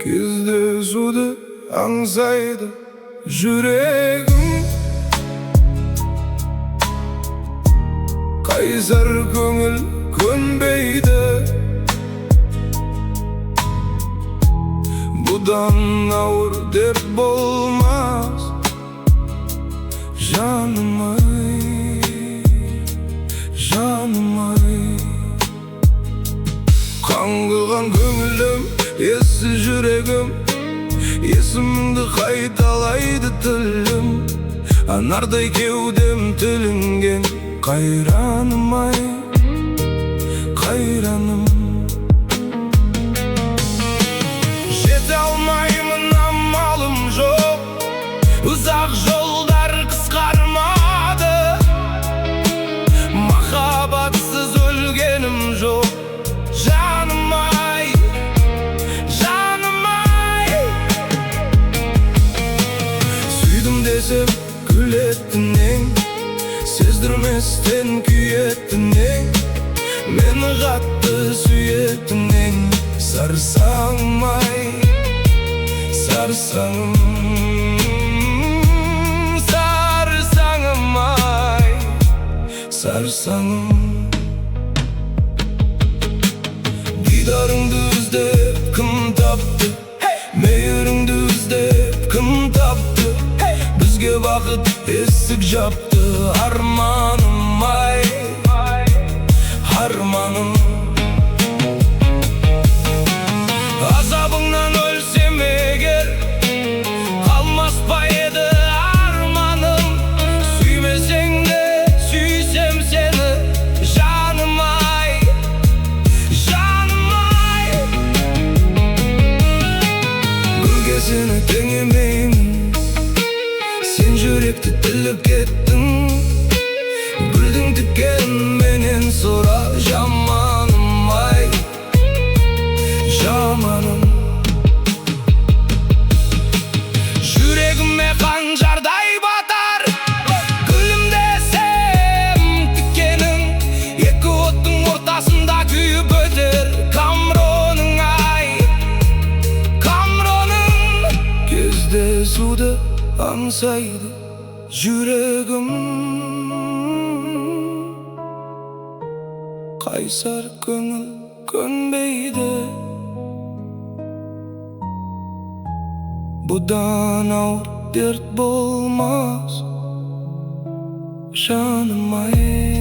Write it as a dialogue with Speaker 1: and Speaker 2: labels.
Speaker 1: Кездесуді аңсайды жүрегім, қайсар көңіл көнбейді. Бұдан ауыр дерт болмас, жаным ай, жаным ай. Қаңғыған көңілім, ессіз жүрегім, есіміңді қайталайды тілім. Анардай кеудем тілінген қайраным ай, қайраным. Жете алмаймын, амалым жоқ, ұзақ жолдар қысқармады. Махаббатсыз өлгенім жоқ, жаным ай, жаным ай. Сүйдім десем күлетін ең, сездірместен күйетін ең, мені қатты сүйетін ең. Сарсаңым ай, сарсаңым, сарсаңым ай, сарсаңым. Дидарыңды іздеп кім тапты, мейіріңді іздеп кім тапты. Бізге бақыт есік жапты, арманым ай, арманым. Азабыңнан өлсем егер, қалмас па еді арманым. Сүймесең де сүйсем сені, жаным ай, жаным ай. Гүлге сені теңемеймін, сен жүректі тіліп кеттің. Гүлдің тікенменен сұра, жаманым ай, жаманым. Жүрегіме қанжардай батар, гүлім десем тікенің. Екі оттың ортасында күйіп өтер Камроның ай, Камроның. Кездесуді аңсайды жүрегім, қайсар көңіл көнбейді. Бұдан ауыр дерт болмас, жаным ай.